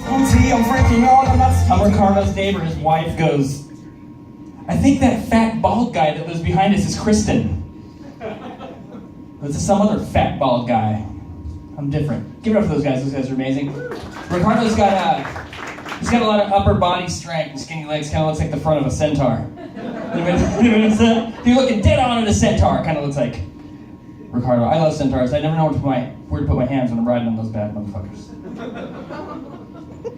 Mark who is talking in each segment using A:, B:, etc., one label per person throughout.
A: I'm Ricardo's neighbor. His wife goes, I think that fat bald guy that lives behind us is Kristen. This is some other fat bald guy. I'm different. Give it up for those guys. Those guys are amazing. Ricardo's got he's got a lot of upper body strength and skinny legs. Kind of looks like the front of a centaur. If you're looking dead on at a centaur, kind of looks like Ricardo. I love centaurs. I never know where to put my hands when I'm riding on those bad motherfuckers.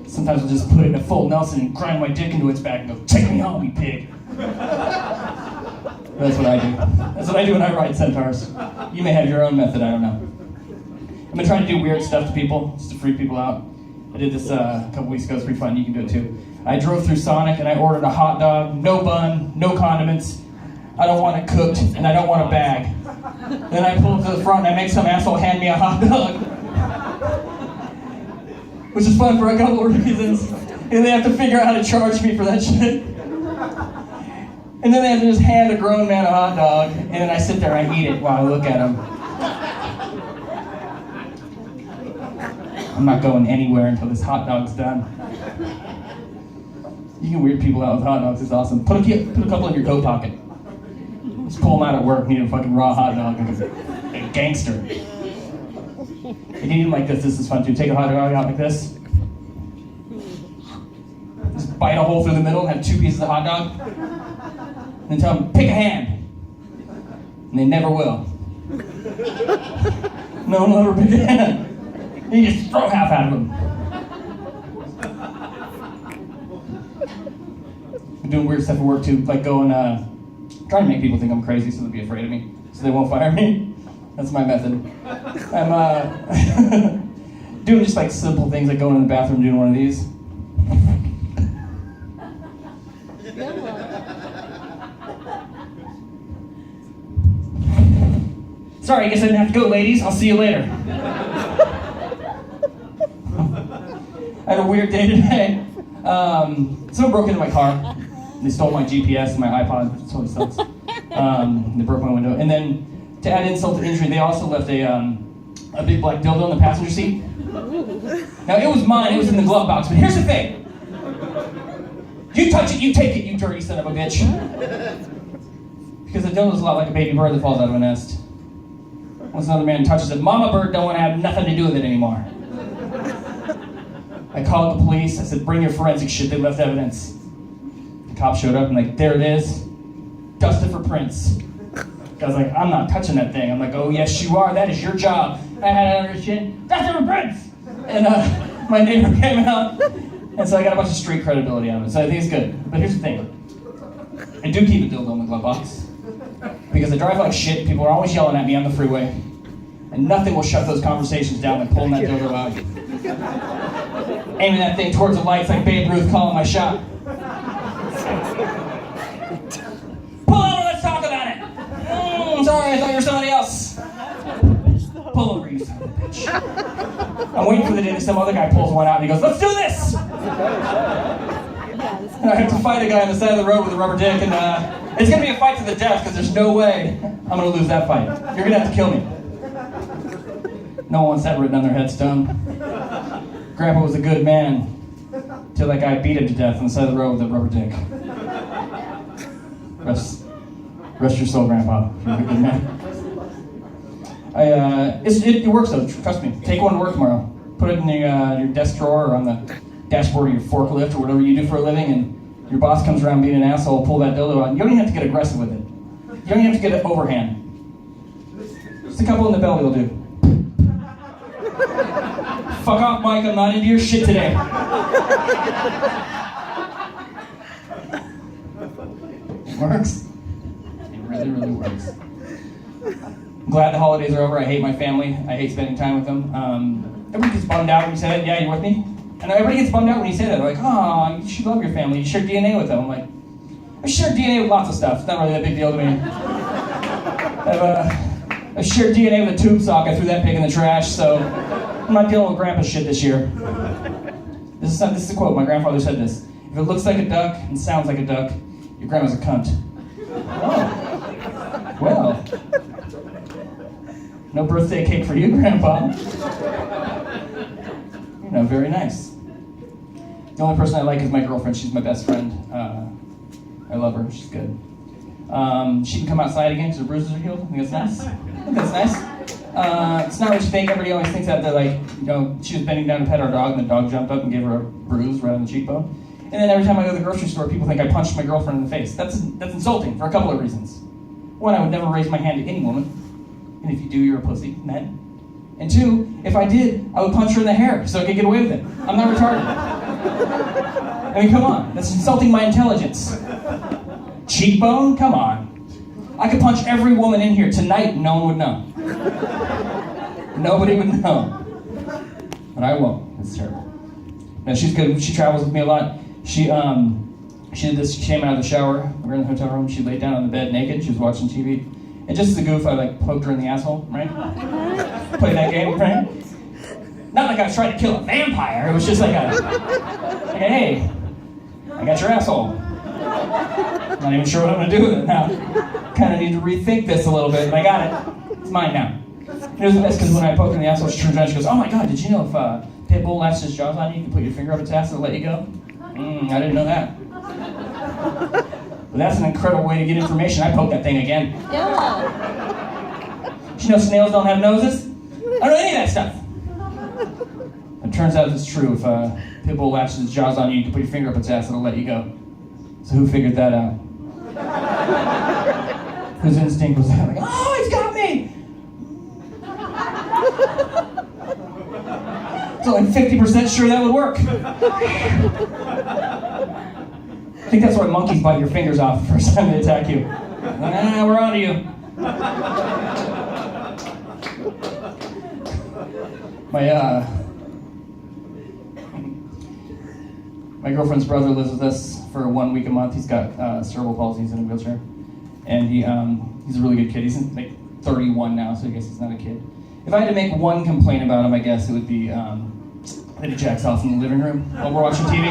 A: Sometimes I'll just put it in a full Nelson and grind my dick into its back and go, take me home, you pig. That's what I do. That's what I do when I ride centaurs. You may have your own method, I don't know. I've been trying to do weird stuff to people, just to freak people out. I did this a couple weeks ago, it's pretty fun, you can do it too. I drove through Sonic and I ordered a hot dog, no bun, no condiments. I don't want it cooked, and I don't want a bag. Then I pull up to the front and I make some asshole hand me a hot dog. Which is fun for a couple of reasons. And they have to figure out how to charge me for that shit. And then they have to just hand a grown man a hot dog, and then I sit there and I eat it while I look at him. I'm not going anywhere until this hot dog's done. You can weird people out with hot dogs, it's awesome. Put a couple in your coat pocket. Just pull them out at work, need a fucking raw hot dog. A gangster. You can eat them like this is fun too. Take a hot dog out like this. Just bite a hole through the middle and have 2 pieces of hot dog. And then tell them, pick a hand. And they never will. No one will ever pick a hand. You just throw half out of them. I'm doing weird stuff at work too, like going, trying to make people think I'm crazy so they'll be afraid of me, so they won't fire me. That's my method. I'm doing just like simple things like going in the bathroom doing one of these. Sorry, I guess I didn't have to go, ladies. I'll see you later. I had a weird day today. Someone broke into my car. They stole my GPS and my iPod. It totally sucks. They broke my window. And then, to add insult to injury, they also left a big black dildo in the passenger seat. Now, it was mine. It was in the glove box. But here's the thing. You touch it, you take it, you dirty son of a bitch. Because the dildo's a lot like a baby bird that falls out of a nest. Once another man touches it, mama bird don't want to have nothing to do with it anymore. I called the police. I said, bring your forensic shit. They left evidence. The cop showed up and like, there it is. Dust it for prints. The guy's like, I'm not touching that thing. I'm like, oh yes you are. That is your job. I had it under his chin. Dust it for prints. And my neighbor came out. And so I got a bunch of street credibility out of it. So I think it's good. But here's the thing. I do keep a dildo in the glove box. Because I drive like shit. People are always yelling at me on the freeway. And nothing will shut those conversations down like pulling that dildo out. Aiming that thing towards the lights like Babe Ruth calling my shot. Pull over, let's talk about it. Sorry, I thought you were somebody else. Pull over, you son of a bitch. I'm waiting for the day that some other guy pulls one out and he goes, let's do this! And I have to fight a guy on the side of the road with a rubber dick, and it's going to be a fight to the death because there's no way I'm going to lose that fight. You're going to have to kill me. No one wants that written on their headstone. Grandpa was a good man till that guy beat him to death on the side of the road with a rubber dick. Rest your soul, Grandpa. You're a good man. It works though, trust me. Take one to work tomorrow. Put it in your desk drawer or on the dashboard of your forklift or whatever you do for a living, and your boss comes around being an asshole, pull that dildo out. You don't even have to get aggressive with it. You don't even have to get it overhand. Just a couple in the belly will do. Fuck off, Mike, I'm not into your shit today. It works. It really, really works. I'm glad the holidays are over. I hate my family. I hate spending time with them. Everybody gets bummed out when you say that. Yeah, you with me? And everybody gets bummed out when you say that. They're like, oh, you should love your family. You share DNA with them. I'm like, I share DNA with lots of stuff. It's not really that big deal to me. I shared DNA with a tube sock. I threw that pig in the trash, so I'm not dealing with grandpa's shit this year. This is a quote. My grandfather said this. If it looks like a duck and sounds like a duck, your grandma's a cunt. Oh. Well. No birthday cake for you, Grandpa. You know, very nice. The only person I like is my girlfriend. She's my best friend. I love her. She's good. She can come outside again because her bruises are healed. I think that's nice. It's not what you think. Everybody always thinks that she was bending down to pet our dog and the dog jumped up and gave her a bruise right on the cheekbone. And then every time I go to the grocery store, people think I punched my girlfriend in the face. That's insulting for a couple of reasons. One, I would never raise my hand to any woman. And if you do, you're a pussy, men. And two, if I did, I would punch her in the hair so I could get away with it. I'm not retarded. I mean, come on. That's insulting my intelligence. Cheekbone? Come on. I could punch every woman in here tonight and no one would know. Nobody would know. But I won't. It's terrible. No, she's good. She travels with me a lot. She did this. She came out of the shower. We were in the hotel room. She laid down on the bed naked. She was watching TV. And just as a goof, I poked her in the asshole, right? Play that game, right? Not like I was trying to kill a vampire. It was just like hey, I got your asshole. Not even sure what I'm going to do with it now. Kind of need to rethink this a little bit, but I got it. It's mine now. It was the best because when I poked her in the asshole, she turns around and she goes, "Oh my God, did you know if pit bull latches his jaws on you, you can put your finger up its ass and let you go?" I didn't know that. But that's an incredible way to get information. I poked that thing again.
B: Yeah.
A: Did you know snails don't have noses? I don't know any of that stuff. It turns out it's true. If pit bull latches its jaws on you, you can put your finger up its ass and it'll let you go. So who figured that out? Whose instinct was that? Like, oh, he's got me! So like 50% sure that would work. I think that's why monkeys bite your fingers off the first time they attack you. We're on to you. My girlfriend's brother lives with us for 1 week a month. He's got cerebral palsy. He's in a wheelchair, and he's a really good kid. He's like 31 now, so I guess he's not a kid. If I had to make one complaint about him, I guess it would be that he jacks off in the living room while we're watching TV.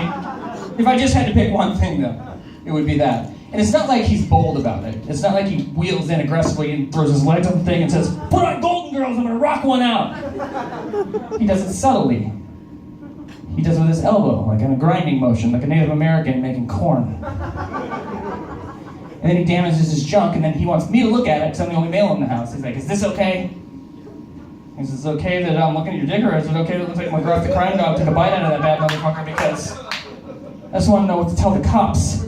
A: If I just had to pick one thing, though, it would be that. And it's not like he's bold about it. It's not like he wheels in aggressively and throws his legs on the thing and says, "Put on Golden Girls, I'm gonna rock one out." He does it subtly. He does it with his elbow, like in a grinding motion, like a Native American making corn. And then he damages his junk, and then he wants me to look at it because I'm the only male in the house. He's like, "Is this okay? Is it okay that I'm looking at your dick, or is it okay that it looks like McGruff the crime dog took a bite out of that bad motherfucker? Because I just want to know what to tell the cops.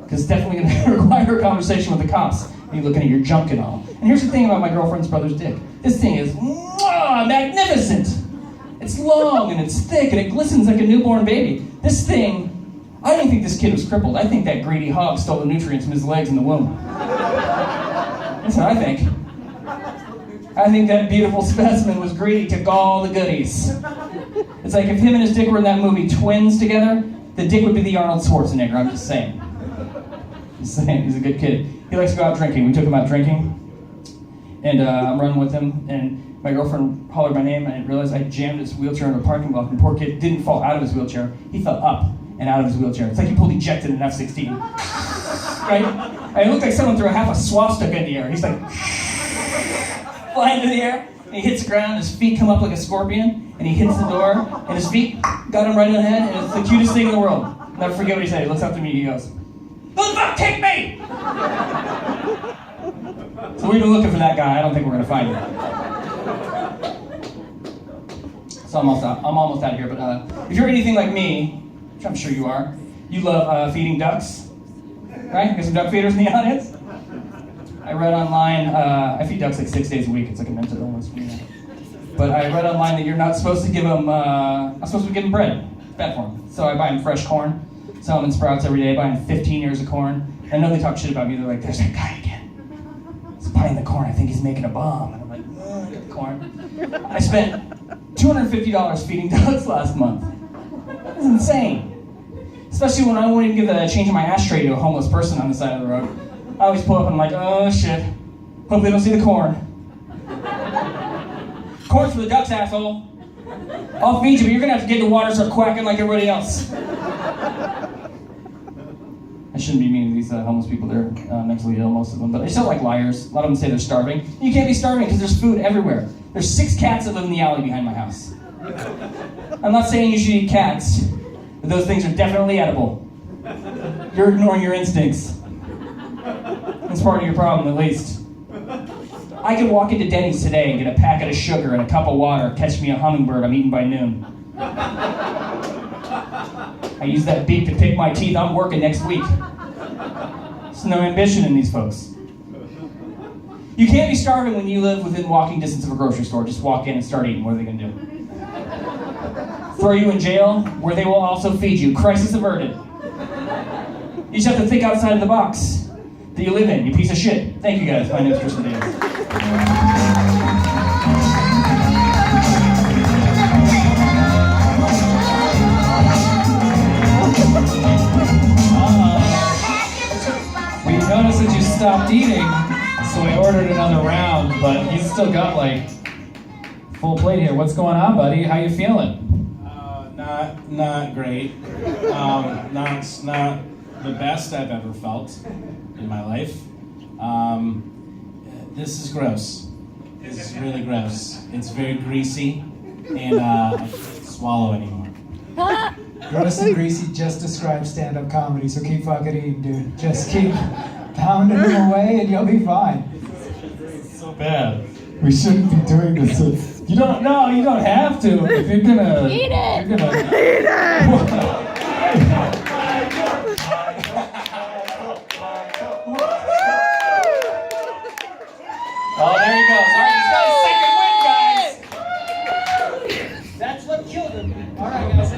A: Because it's definitely going to require a conversation with the cops. And you're looking at your junk and all." And here's the thing about my girlfriend's brother's dick. This thing is magnificent. It's long and it's thick and it glistens like a newborn baby. This thing, I didn't think this kid was crippled. I think that greedy hog stole the nutrients from his legs in the womb. That's what I think. I think that beautiful specimen was greedy, took all the goodies. It's like if him and his dick were in that movie Twins together, the dick would be the Arnold Schwarzenegger. I'm just saying. He's a good kid. He likes to go out drinking. We took him out drinking, and I'm running with him, and my girlfriend hollered my name, and I realized I jammed his wheelchair in a parking lot, and the poor kid didn't fall out of his wheelchair. He fell up and out of his wheelchair. It's like he pulled ejected in an F-16. Right? And it looked like someone threw a half a swastika in the air. He's like, flying into the air, and he hits the ground, his feet come up like a scorpion, and he hits the door, and his feet got him right in the head, and it's the cutest thing in the world. I'll never forget what he said. He looks up to me, he goes, "Who the fuck kicked me?" So we've been looking for that guy. I don't think we're going to find him. So I'm almost out of here, but if you're anything like me, which I'm sure you are, you love feeding ducks, right? Got some duck feeders in the audience? I read online, I feed ducks like 6 days a week. It's like a mental illness for me. But I read online that you're not supposed to give them, I'm supposed to give them bread. It's bad for them. So I buy them fresh corn, sell them in Sprouts every day, buy them 15 ears of corn. I know they talk shit about me. They're like, "There's that guy again. He's buying the corn. I think he's making a bomb." And I'm like, "I get the corn." I spent $250 feeding ducks last month. That's insane. Especially when I won't even give the change in my ashtray to a homeless person on the side of the road. I always pull up and I'm like, "Oh shit. Hope they don't see the corn." Corn's for the ducks, asshole. I'll feed you, but you're gonna have to get in the water and start quacking like everybody else. I shouldn't be mean to these homeless people. They're mentally ill, most of them, but they still like liars. A lot of them say they're starving. You can't be starving because there's food everywhere. There's 6 cats that live in the alley behind my house. I'm not saying you should eat cats, but those things are definitely edible. You're ignoring your instincts. That's part of your problem, at least. I could walk into Denny's today and get a packet of sugar and a cup of water, catch me a hummingbird I'm eating by noon. I use that beak to pick my teeth. I'm working next week. There's no ambition in these folks. You can't be starving when you live within walking distance of a grocery store. Just walk in and start eating. What are they going to do? Throw you in jail, where they will also feed you. Crisis averted. You just have to think outside of the box that you live in, you piece of shit. Thank you guys. My name is Tristan Davis.
B: We noticed that you stopped eating, so I ordered another round, but he's still got like full plate here. What's going on, buddy? How you feeling?
C: Not great. Not the best I've ever felt in my life. This is gross. This is really gross. It's very greasy, and I can't swallow anymore.
D: Gross and greasy just describes stand-up comedy, so keep fucking eating, dude. Just keep pounding them away and you'll be fine.
B: It's so bad.
D: We shouldn't be doing this.
B: You don't have to. If you're gonna eat it. You're gonna eat it.
A: Oh, there he goes. All right, he's got his second win, guys.
D: That's what killed him. All right, guys.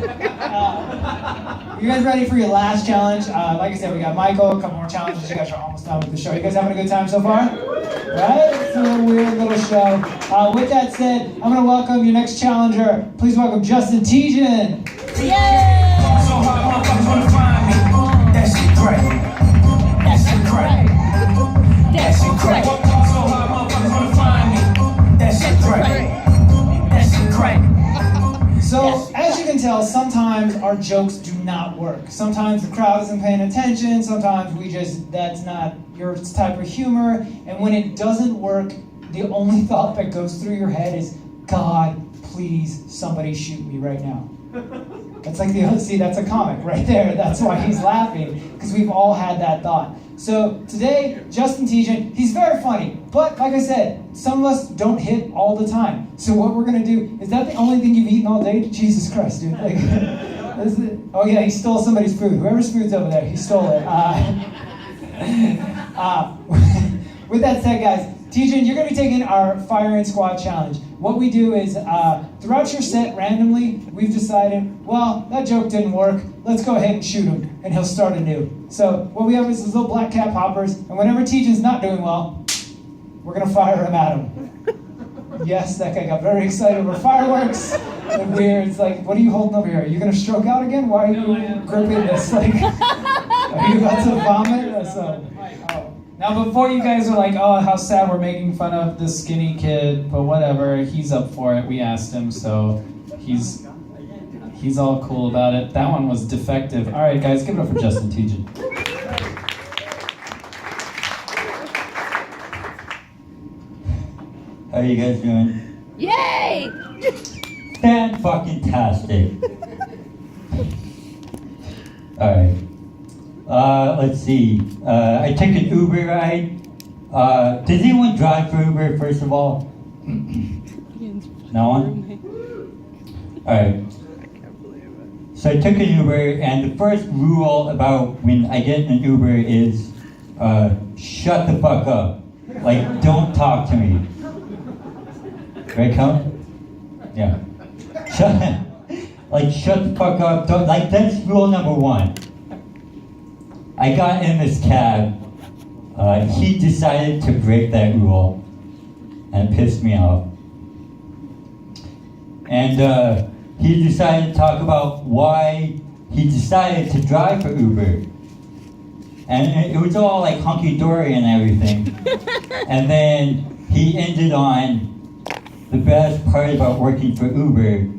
D: You guys ready for your last challenge? Like I said, we got Michael, a couple more challenges. You guys are almost done with the show. You guys having a good time so far? Right? It's a weird little show. With that said, I'm going to welcome your next challenger. Please welcome Justin Tejan.
E: Yay! So hard, motherfuckers wanna find me. That shit great. That shit great. That shit great. So hard, motherfuckers wanna find me. That shit great. That shit great.
D: So, as you can tell, sometimes our jokes do not work. Sometimes the crowd isn't paying attention. Sometimes that's not your type of humor. And when it doesn't work, the only thought that goes through your head is, God, please, somebody shoot me right now. That's like that's a comic right there. That's why he's laughing, because we've all had that thought. So today, Justin Tejan, he's very funny, but like I said, some of us don't hit all the time. So what we're gonna do, is that the only thing you've eaten all day? Jesus Christ, dude. Like, oh yeah, he stole somebody's food. Whoever's food's over there, he stole it. With that said, guys, Tejan, you're gonna be taking our firing squad challenge. What we do is, throughout your set, randomly, we've decided, well, that joke didn't work. Let's go ahead and shoot him, and he'll start anew. So what we have is these little black cap hoppers, and whenever Tejan's not doing well, we're gonna fire him at him. Yes, that guy got very excited over fireworks. And weird. It's like, what are you holding over here? Are you gonna stroke out again? Why are you gripping this? Like, are you about to vomit?
B: Now, before you guys are like, oh, how sad we're making fun of this skinny kid, but whatever, he's up for it. We asked him, so he's all cool about it. That one was defective. All right, guys, give it up for Justin Tejan.
F: How you guys doing?
E: Yay!
F: Fan-fucking-tastic. Alright. Let's see. I took an Uber ride. Does anyone drive for Uber, first of all? No one? Alright. So I took an Uber, and the first rule about when I get in an Uber is, shut the fuck up. Like, don't talk to me. Right, Colin? Yeah. Shut the fuck up. Don't, like, that's rule number one. I got in this cab. He decided to break that rule, and it pissed me off. And he decided to talk about why he decided to drive for Uber. And it was all like hunky-dory and everything. And then he ended on, the best part about working for Uber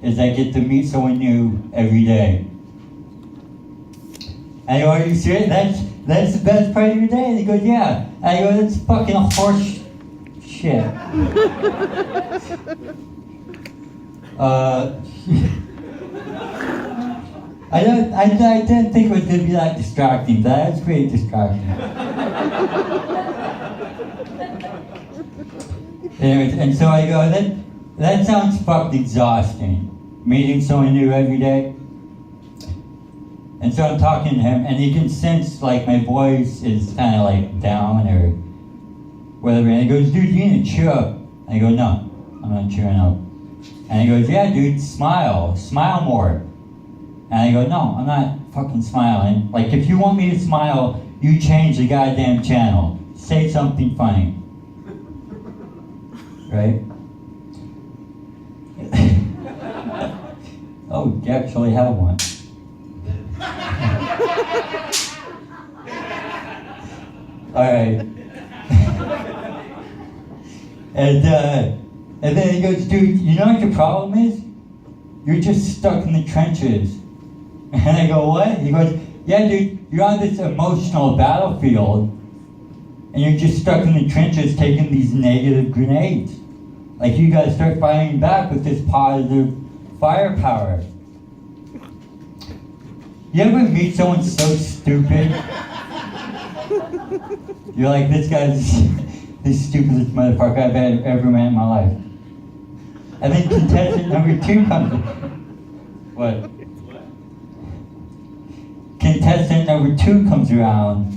F: is I get to meet someone new every day. I go, are you serious? That's the best part of your day? And he goes, yeah. I go, that's fucking horse shit. I didn't think it was gonna be that distracting, but that was pretty distracting. Anyways, and so I go, that sounds fucking exhausting. Meeting someone new every day. And so I'm talking to him, and he can sense like my voice is kind of like down or whatever. And he goes, dude, you need to cheer up. And I go, no, I'm not cheering up. And he goes, yeah, dude, smile more. And I go, no, I'm not fucking smiling. Like, if you want me to smile, you change the goddamn channel. Say something funny. Right? Oh, you actually have one. Alright. And then he goes, dude, you know what your problem is? You're just stuck in the trenches. And I go, what? He goes, yeah, dude, you're on this emotional battlefield, and you're just stuck in the trenches taking these negative grenades. Like, you gotta start fighting back with this positive firepower. You ever meet someone so stupid? You're like, this guy's the stupidest motherfucker I've ever met in my life. And then contestant number 2 comes in. What? Contestant number 2 comes around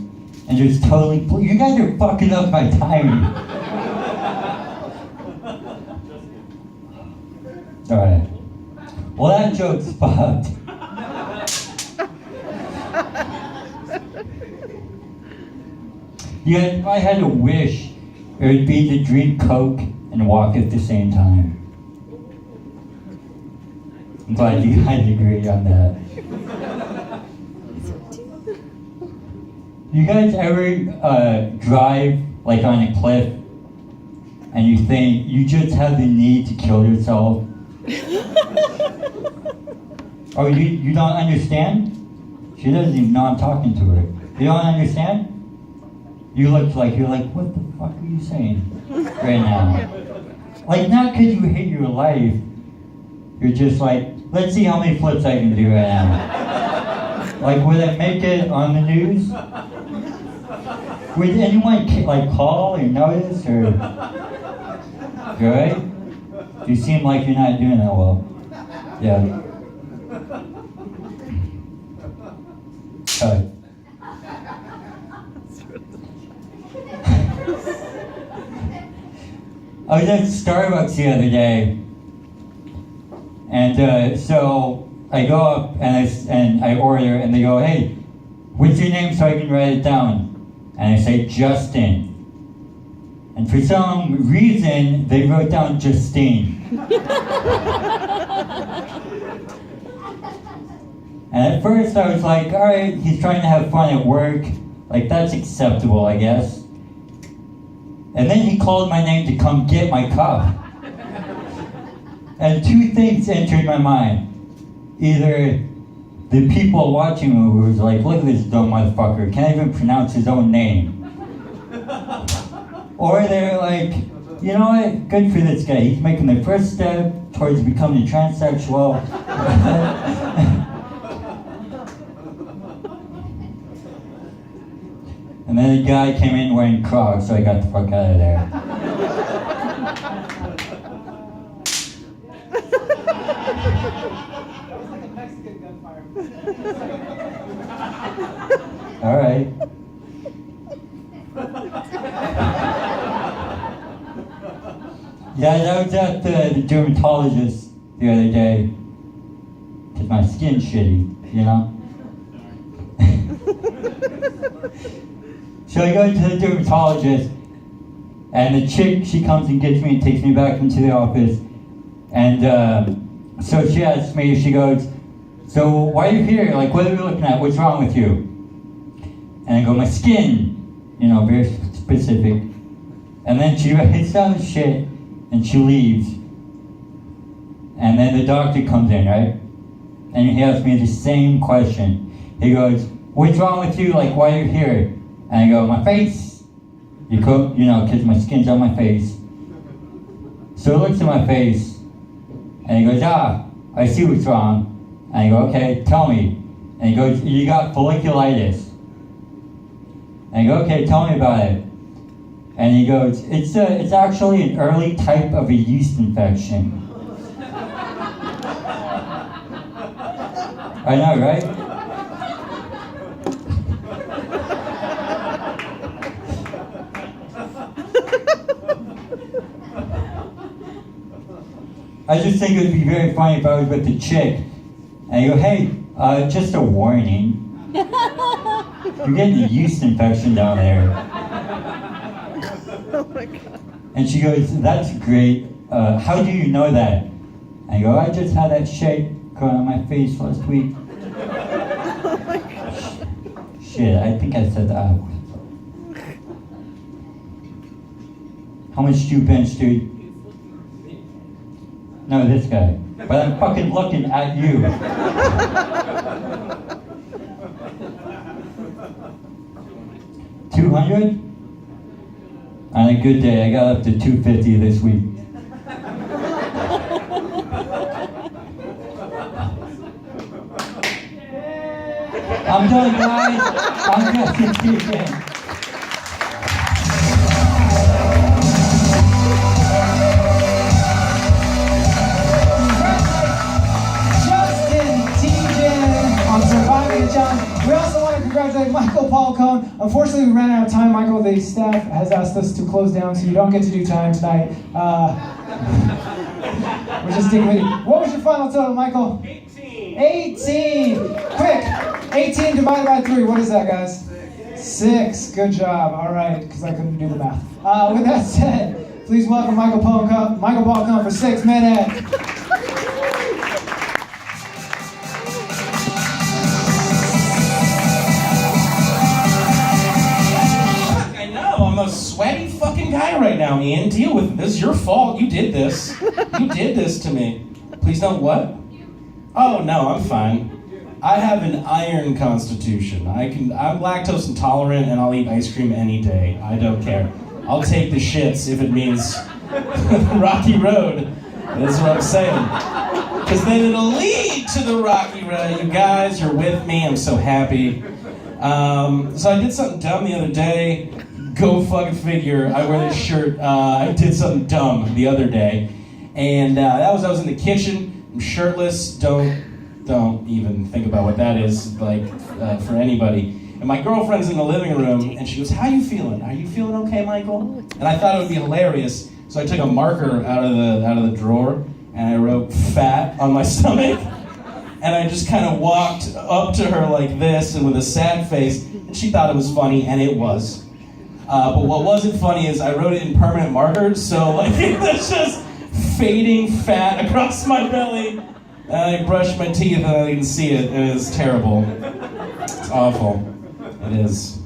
F: and just totally, you guys are fucking up my timing. Alright. Well, that joke's fucked. Yeah, I had to wish it would be to drink Coke and walk at the same time. I'm glad you guys agree on that. You guys ever drive like on a cliff and you think you just have the need to kill yourself? Oh, you don't understand? She doesn't even know I'm talking to her. You don't understand? You look like, you're like, what the fuck are you saying right now? Like, not because you hate your life. You're just like, let's see how many flips I can do right now. Like, would I make it on the news? Would anyone like call or notice or? You alright? You seem like you're not doing that well. Yeah. Alright. I was at Starbucks the other day, and so I go up and I order, and they go, hey, what's your name so I can write it down? And I say, Justin. And for some reason, they wrote down Justine. And at first I was like, all right, he's trying to have fun at work. Like, that's acceptable, I guess. And then he called my name to come get my cup. And 2 things entered my mind. Either the people watching me was like, look at this dumb motherfucker, can't even pronounce his own name. Or they're like, you know what, good for this guy, he's making the first step towards becoming a transsexual. And then the guy came in wearing Crocs, so I got the fuck out of there. All right. Yeah, I was at the dermatologist the other day because my skin's shitty, you know? So I go to the dermatologist, and the chick, she comes and gets me and takes me back into the office. And so she asks me, she goes, so why are you here? Like, what are we looking at? What's wrong with you? And I go, my skin, you know, very specific. And then she writes down the shit, and she leaves. And then the doctor comes in, right? And he asks me the same question. He goes, what's wrong with you? Like, why are you here? And I go, my face. You know, because my skin's on my face. So he looks at my face, and he goes, I see what's wrong. And I go, okay, tell me. And he goes, you got folliculitis. And I go, okay, tell me about it. And he goes, it's actually an early type of a yeast infection. I know, right? I just think it would be very funny if I was with a chick and I go, hey, just a warning. You're getting a yeast infection down there.
G: Oh my God.
F: And she goes, that's great. How do you know that? I go, I just had that shit going on my face last week.
G: Oh my God.
F: Shit, I think I said that. How much do you bench, dude? No, this guy. But I'm fucking looking at you. $200? On a good day, I got up to $250 this week. I'm done, guys. I'm just teaching.
D: On surviving the challenge. We also want to congratulate Michael Paul Cohn. Unfortunately, we ran out of time. Michael, the staff has asked us to close down, so you don't get to do time tonight. We're just sticking with you. What was your final total, Michael? 18. 18. Quick. 18 divided by 3. What is that, guys? 6. Good job. All right, because I couldn't do the math. With that said, please welcome Michael Paul Cohn for 6 minutes.
C: I'm a sweaty fucking guy right now, Ian. Deal with it. This is your fault. You did this. You did this to me. Please don't what? Oh, no, I'm fine. I have an iron constitution. I'm lactose intolerant and I'll eat ice cream any day. I don't care. I'll take the shits if it means rocky road. That's what I'm saying. Because then it'll lead to the rocky road. You guys, you're with me. I'm so happy. So I did something dumb the other day. Go fucking figure. I wear this shirt. I did something dumb the other day, and I was in the kitchen. I'm shirtless. Don't even think about what that is like for anybody. And my girlfriend's in the living room, and she goes, "How you feeling? Are you feeling okay, Michael?" And I thought it would be hilarious, so I took a marker out of the drawer and I wrote "fat" on my stomach, and I just kind of walked up to her like this and with a sad face, and she thought it was funny, and it was. But what wasn't funny is I wrote it in permanent markers, so like it's just fading fat across my belly. And I brushed my teeth and I didn't see it. It is terrible. It's awful. It is.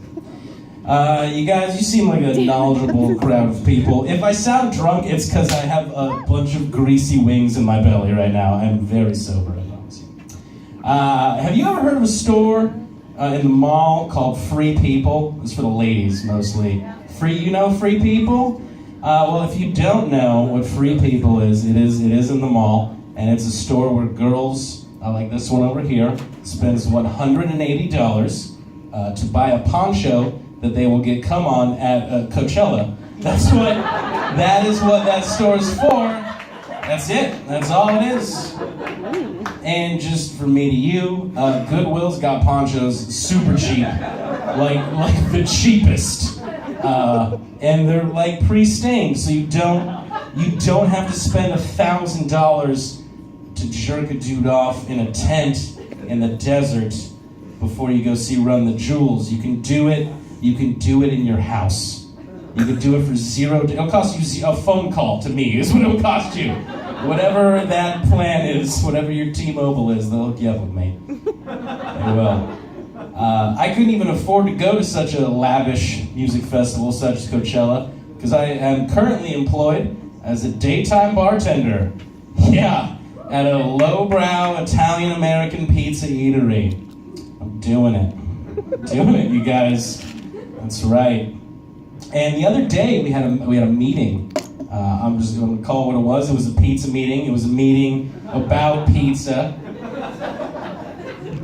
C: You guys, you seem like a knowledgeable crowd of people. If I sound drunk, it's because I have a bunch of greasy wings in my belly right now. I'm very sober, I promise you. Have you ever heard of a store in the mall called Free People? It's for the ladies mostly. You know Free People? Well, if you don't know what Free People is, it is in the mall, and it's a store where girls, like this one over here, spends $180 to buy a poncho that they will get cum on at Coachella. That is what that store is for. That's it. That's all it is. And just from me to you, Goodwill's got ponchos super cheap, like the cheapest, and they're like pre-stained, so you don't have to spend $1,000 to jerk a dude off in a tent in the desert before you go see Run the Jewels. You can do it. You can do it in your house. You can do it for $0. It'll cost you a phone call to me. Is what it'll cost you. Whatever that plan is, whatever your T-Mobile is, they'll hook you up with me. They will. I couldn't even afford to go to such a lavish music festival such as Coachella because I am currently employed as a daytime bartender. Yeah, at a lowbrow Italian-American pizza eatery. I'm doing it. Doing it, you guys. That's right. And the other day we had a meeting. I'm just going to call it what it was. It was a pizza meeting. It was a meeting about pizza.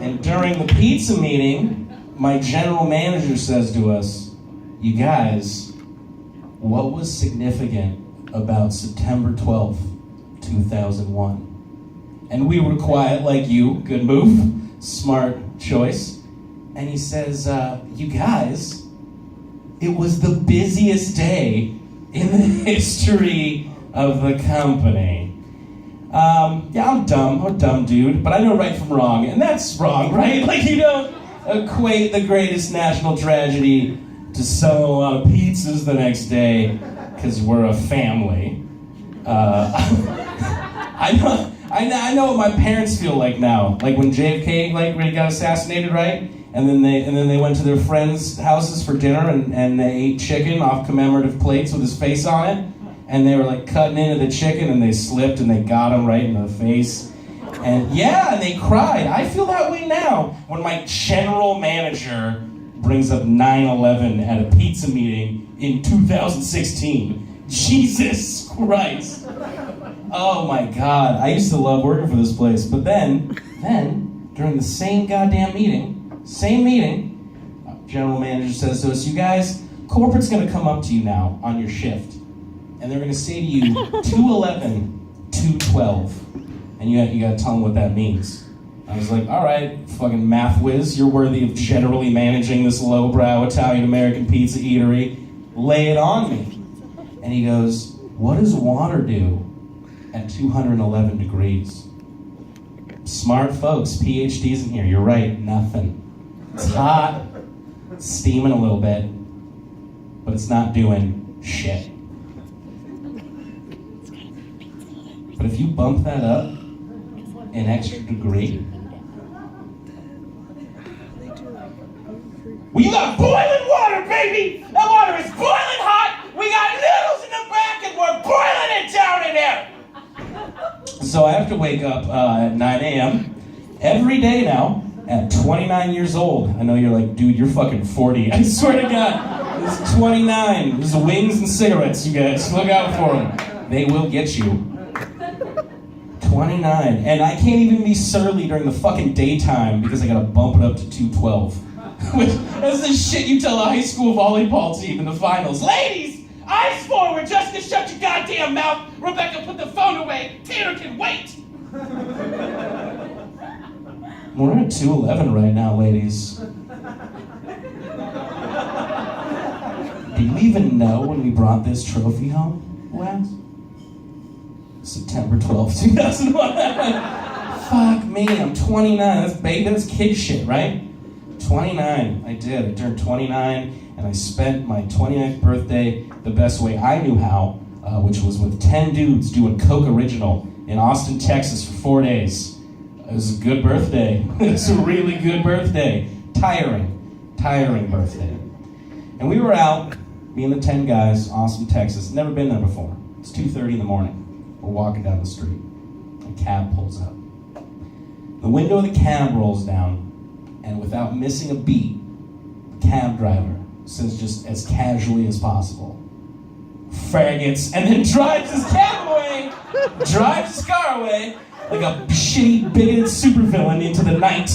C: And And during the pizza meeting, my general manager says to us, "You guys, what was significant about September 12th, 2001? And we were quiet like you. Good move. Smart choice. And he says, "You guys, it was the busiest day in the history of the company." Yeah, I'm a dumb dude, but I know right from wrong, and that's wrong, right? Like, you don't equate the greatest national tragedy to selling a lot of pizzas the next day, because we're a family. I know what my parents feel like now, like when JFK really got assassinated, right? And then they went to their friends' houses for dinner and they ate chicken off commemorative plates with his face on it. And they were like cutting into the chicken and they slipped and they got him right in the face. And yeah, and they cried. I feel that way now when my general manager brings up 9/11 at a pizza meeting in 2016. Jesus Christ. Oh my God, I used to love working for this place. But then, during the same goddamn meeting, general manager says to us, "You guys, corporate's gonna come up to you now on your shift. And they're gonna say to you, 211, 212. And you gotta tell them what that means." I was like, "All right, fucking math whiz, you're worthy of generally managing this lowbrow Italian-American pizza eatery. Lay it on me." And he goes, "What does water do at 211 degrees? Smart folks, PhDs in here, you're right, nothing. It's hot, it's steaming a little bit, but it's not doing shit. But if you bump that up an extra degree, well, you got boiling water, baby! That water is boiling hot! We got noodles in the back and we're boiling it down in there!" So I have to wake up at 9 a.m. every day now at 29 years old. I know you're like, "Dude, you're fucking 40. I swear to God, this is 29. There's wings and cigarettes, you guys. Look out for them. They will get you. 29. And I can't even be surly during the fucking daytime because I gotta bump it up to 212. Which is the shit you tell a high school volleyball team in the finals. "Ladies, eyes forward, Jessica, shut your goddamn mouth. Rebecca, put the phone away. Tanner can wait." We're at 211 right now, ladies. Do you even know when we brought this trophy home, Wes? September 12th, 2001. Fuck me, I'm 29. That's baby, that's kid shit, right? 29, I did. I turned 29, and I spent my 29th birthday the best way I knew how, which was with 10 dudes doing Coke Original in Austin, Texas for 4 days. It was a good birthday. It was a really good birthday. Tiring birthday. And we were out, me and the 10 guys, Austin, Texas. Never been there before. It's 2:30 in the morning. We're walking down the street. A cab pulls up. The window of the cab rolls down, and without missing a beat, the cab driver says just as casually as possible, "Faggots," and then drives his cab away, drives his car away, like a shitty, bigoted supervillain into the night,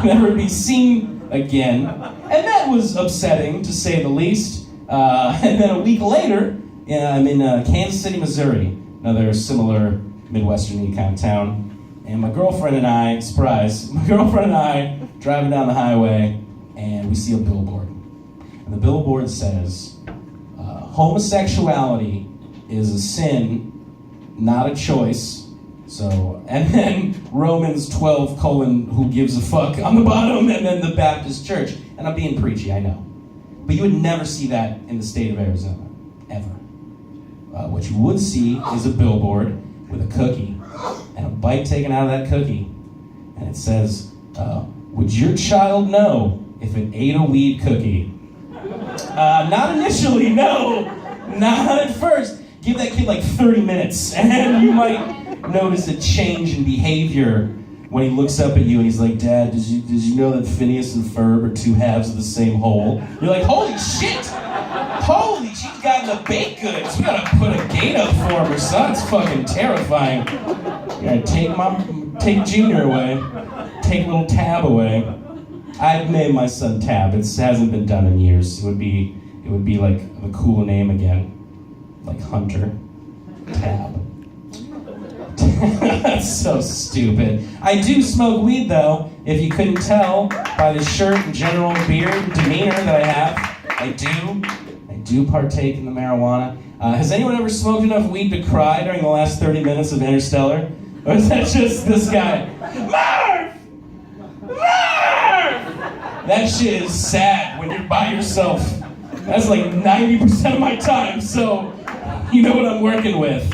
C: never to be seen again. And that was upsetting, to say the least. And then a week later, I'm in Kansas City, Missouri, another similar Midwestern-y kind of town. And my girlfriend and I, surprise, driving down the highway, and we see a billboard. And the billboard says, "Homosexuality is a sin, not a choice." So, and then Romans 12, "Who gives a fuck" on the bottom, and then the Baptist Church. And I'm being preachy, I know. But you would never see that in the state of Arizona, ever. What you would see is a billboard with a cookie, and a bite taken out of that cookie. And it says, "Would your child know if it ate a weed cookie?" Not initially, no. Not at first. Give that kid like 30 minutes, and you might notice a change in behavior when he looks up at you and he's like, "Dad, did you know that Phineas and Ferb are two halves of the same whole?" You're like, "Holy shit! Holy, she's got the baked goods. We gotta put a gate up for her, son. It's fucking terrifying. You gotta take Junior away." take little Tab away. I'd name my son Tab. It hasn't been done in years. It would be like a cool name again, like Hunter. Tab. That's so stupid. I do smoke weed though. If you couldn't tell by the shirt and general beard and demeanor that I have, I do partake in the marijuana. Has anyone ever smoked enough weed to cry during the last 30 minutes of Interstellar? Or is that just this guy? Marv! Marv! That shit is sad when you're by yourself. That's like 90% of my time, so you know what I'm working with.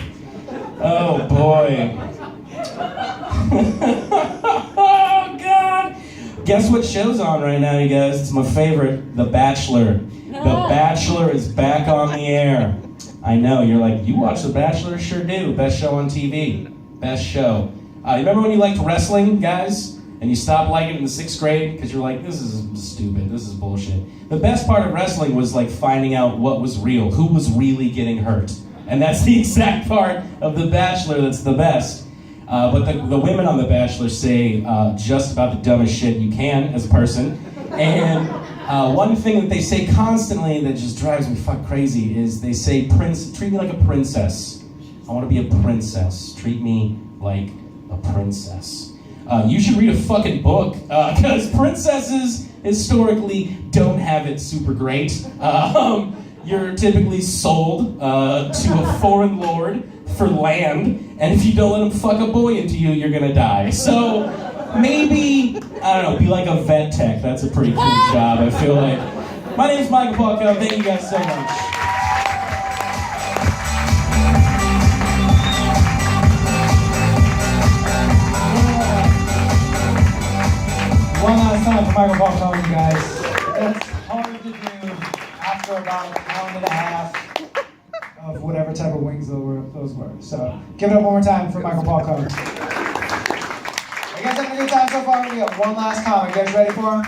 C: Oh boy. Oh God. Guess what show's on right now, you guys? It's my favorite, The Bachelor. The Bachelor is back on the air. I know, you're like, you watch The Bachelor? Sure do. Best show on TV. Best show. You remember when you liked wrestling, guys? And you stopped liking it in the 6th grade? Because you're like, this is stupid, this is bullshit. The best part of wrestling was like finding out what was real, who was really getting hurt. And that's the exact part of The Bachelor that's the best. But the women on The Bachelor say just about the dumbest shit you can as a person. And one thing that they say constantly that just drives me fuck crazy is they say, treat me like a princess. I want to be a princess. Treat me like a princess. You should read a fucking book, because princesses historically don't have it super great. You're typically sold to a foreign lord for land, and if you don't let him fuck a boy into you, you're gonna die. So maybe, I don't know, be like a vet tech. That's a pretty cool job, I feel like. My name's Michael Paco. Thank you guys so much.
D: One last time for Michael Paco, you guys. That's hard to do after about an hour and a half of whatever type of wings those were. So give it up one more time for Michael Paco. Are you guys having a good time so far? We got one last comic. You guys ready for him?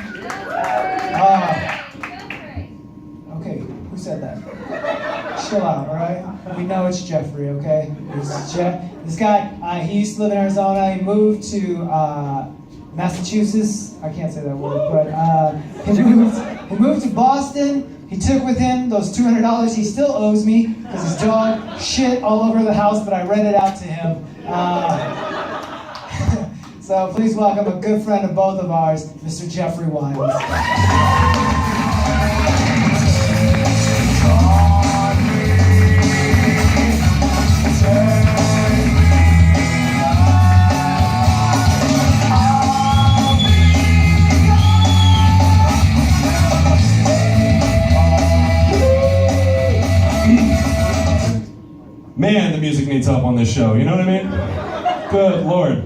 D: Okay, who said that? Chill out, all right? We know it's Jeffrey, okay? This guy, he used to live in Arizona. He moved to Massachusetts. I can't say that word, but he moved to Boston. He took with him those $200 he still owes me because his dog shit all over the house, but I rented out to him. So please welcome a good friend of both of ours, Mr. Jeffrey Wiles.
C: Man, the music needs help on this show, you know what I mean? Good Lord.